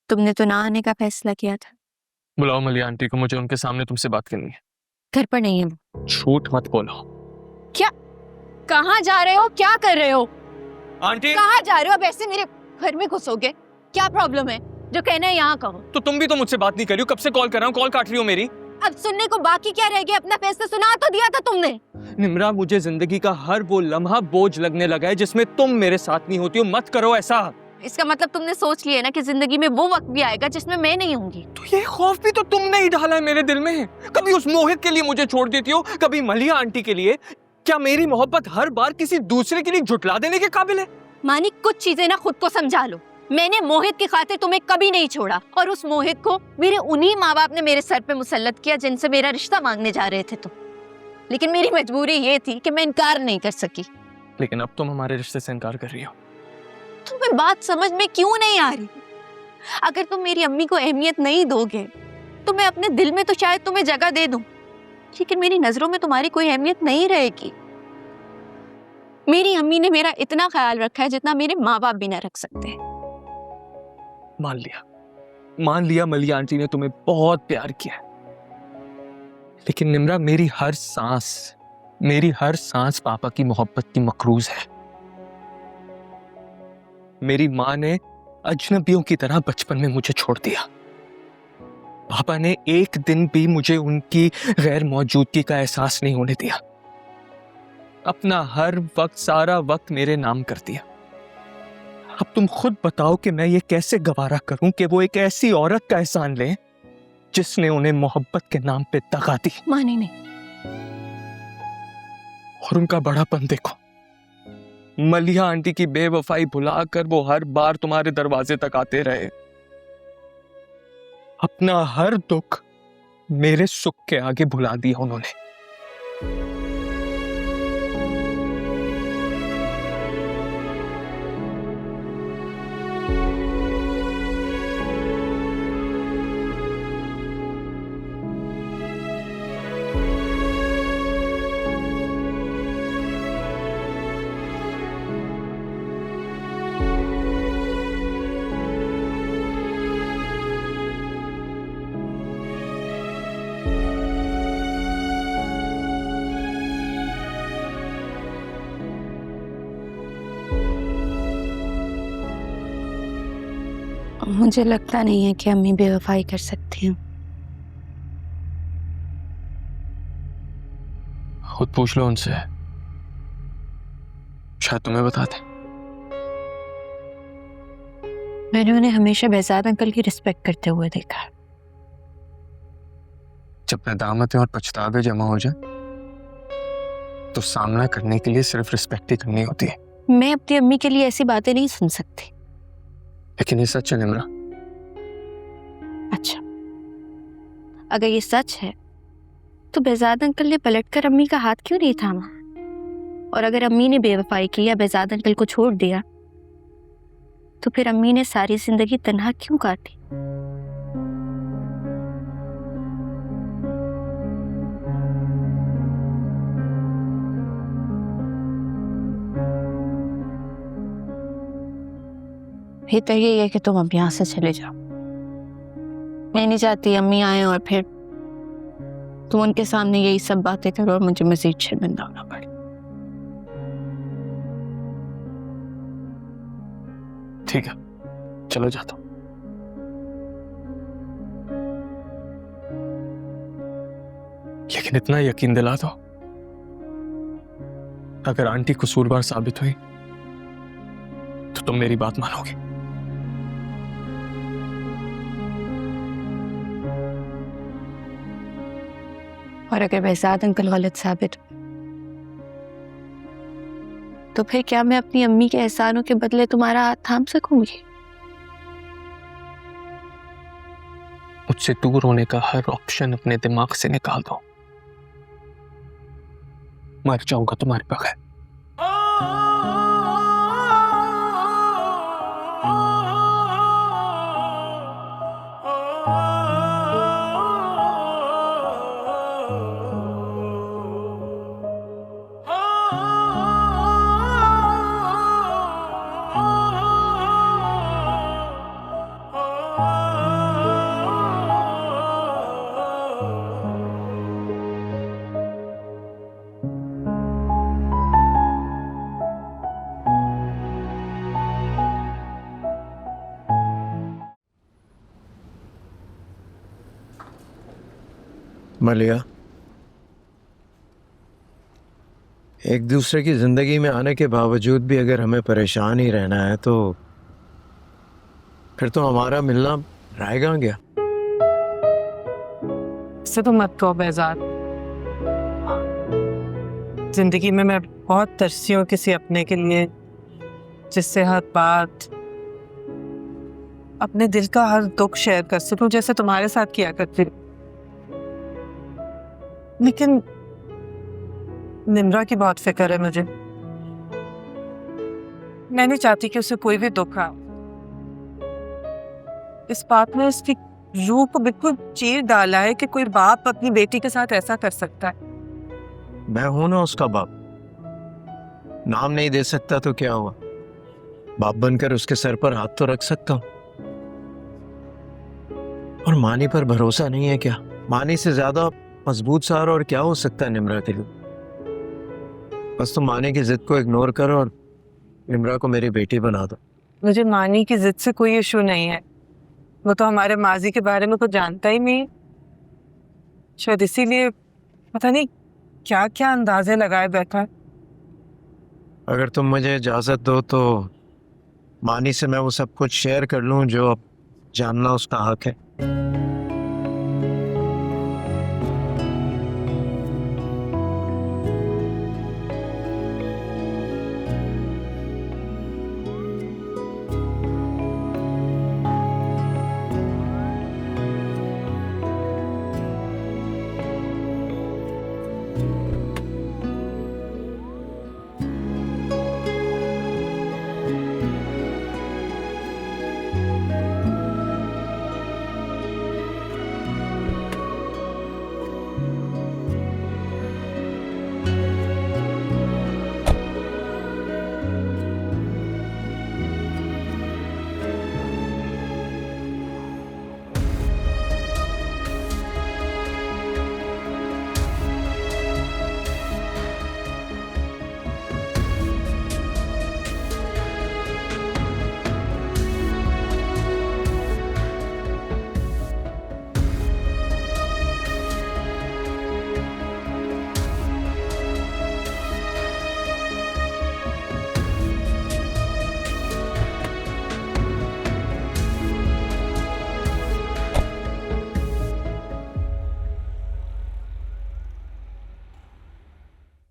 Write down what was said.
तुमने तो ना आने का फैसला किया था। बुलाओ मलिया आंटी को, मुझे उनके सामने तुमसे बात करनी है। घर पर नहीं है वो। झूठ मत बोलो। क्या? कहाँ जा रहे हो? क्या कर रहे हो? आंटी कहाँ जा रहे हो? अब ऐसे मेरे घर में घुसोगे? क्या प्रॉब्लम है? जो कहना है यहाँ कहो। तो तुम भी तो मुझसे बात नहीं कर रही हो, कब से कॉल कर रहा हूँ, कॉल काट रही हो मेरी। अब सुनने को बाकी क्या रह गया? अपना फैसला सुना तो दिया था तुमने। निम्रा, मुझे जिंदगी का हर वो लम्हा बोझ लगने लगा है जिसमें तुम मेरे साथ नहीं होती हो। मत करो ऐसा। इसका मतलब तुमने सोच लिया ना कि जिंदगी में वो वक्त भी आएगा जिसमें मैं नहीं होंगी। तो ये खौफ भी तो तुमने ही डाला है मेरे दिल में। कभी उस मोहित के लिए मुझे छोड़ देती हो, कभी मलिया आंटी के लिए। क्या मेरी मोहब्बत हर बार किसी दूसरे के लिए झुटला देने के काबिल है? मानिक, कुछ चीजें ना खुद को समझा लो। मैंने मोहित की खातिर तुम्हें कभी नहीं छोड़ा, और उस मोहित को मेरे उन्हीं माँ बाप ने मेरे सर पे मुसल्लत किया जिनसे मेरा रिश्ता मांगने जा रहे थे तुम। लेकिन मेरी मजबूरी ये थी कि मैं इनकार नहीं कर सकी। लेकिन अब तुम हमारे रिश्ते से इनकार कर रही हो। तुम्हें बात समझ में क्यों नहीं आ रही? अगर तुम मेरी अम्मी को अहमियत नहीं दोगे तो मैं अपने दिल में तो शायद तुम्हें जगह दे दूं, लेकिन मेरी नजरों में तुम्हारी कोई अहमियत नहीं रहेगी। मेरी अम्मी ने मेरा इतना ख्याल रखा है जितना मेरे माँ बाप भी ना रख सकते। मान लिया मलिया आंटी ने तुम्हें बहुत प्यार किया, लेकिन निम्रा, मेरी हर सांस पापा की मोहब्बत की मकरूज है। मेरी माँ ने अजनबियों की तरह बचपन में मुझे छोड़ दिया। पापा ने एक दिन भी मुझे उनकी गैर मौजूदगी का एहसास नहीं होने दिया। अपना हर वक्त, सारा वक्त मेरे नाम कर दिया। अब तुम खुद बताओ कि मैं ये कैसे गवारा करूं कि वो एक ऐसी औरत का एहसान लें जिसने उन्हें मोहब्बत के नाम पे दगा दी। मानी नहीं। और उनका बड़ापन देखो। मलिया आंटी की बेवफाई भुलाकर वो हर बार तुम्हारे दरवाजे तक आते रहे। अपना हर दुख मेरे सुख के आगे भुला दिया उन्होंने। मुझे लगता नहीं है कि अम्मी बेवफाई कर सकती हूँ। खुद पूछ लो उनसे, शायद तुम्हें बता दें। मैंने उन्हें हमेशा बेहजाद अंकल की रिस्पेक्ट करते हुए देखा है। जब नदामतें और पछतावे जमा हो जाए तो सामना करने के लिए सिर्फ रिस्पेक्ट ही करनी होती है। मैं अपनी अम्मी के लिए ऐसी बातें नहीं सुन सकती। लेकिन ये सच है निम्रा। अच्छा, अगर ये सच है तो बेहजाद अंकल ने पलटकर अम्मी का हाथ क्यों नहीं थामा? और अगर अम्मी ने बेवफाई की या बेहजाद अंकल को छोड़ दिया तो फिर अम्मी ने सारी जिंदगी तन्हा क्यों काटी? बेहतर यही है कि तुम अब यहाँ से चले जाओ। मैं नहीं चाहती अम्मी आए और फिर तुम उनके सामने यही सब बातें करो और मुझे मजीद शर्मिंदा होना पड़े। ठीक है, चलो जाता हूं। लेकिन इतना यकीन दिला दो, अगर आंटी कसूरवार साबित हुई तो तुम मेरी बात मानोगे। और अगर बेहजाद अंकल गलत साबित हुए तो फिर क्या मैं अपनी अम्मी के एहसानों के बदले तुम्हारा हाथ थाम सकूंगी? मुझसे दूर होने का हर ऑप्शन अपने दिमाग से निकाल दो। मर जाऊंगा तुम्हारे बगैर। मलिया, एक दूसरे की जिंदगी में आने के बावजूद भी अगर हमें परेशान ही रहना है तो फिर तो हमारा मिलना रहेगा क्या? इससे तो मत कहो बेजार। जिंदगी में मैं बहुत तरसी हूँ किसी अपने के लिए, जिससे हर बात, अपने दिल का हर दुख शेयर कर सकूं, जैसे तुम्हारे साथ किया करती हूँ। लेकिन निम्रा की बहुत फिक्र है मुझे। मैं नहीं चाहती कि उसे कोई भी दुख आ। इस बात में उसकी रूह को बिल्कुल चीर डाला है कि कोई बाप अपनी बेटी के साथ ऐसा कर सकता है। मैं हूं ना उसका बाप। नाम नहीं दे सकता तो क्या हुआ, बाप बनकर उसके सर पर हाथ तो रख सकता हूं। और मानी पर भरोसा नहीं है क्या? मानी से ज्यादा मजबूत सहारा और क्या हो सकता है निम्रा के लिए? बस तुम मानी की जिद को इग्नोर करो और निम्रा को मेरी बेटी बना दो। मुझे मानी की जिद से कोई इशू नहीं है। वो तो हमारे माजी के बारे में कुछ जानता ही नहीं। शायद इसीलिए पता नहीं क्या क्या अंदाजे लगाए बैठा है। अगर तुम मुझे इजाजत दो तो मानी से मैं वो सब कुछ शेयर कर लूं जो अब जानना उसका हक है।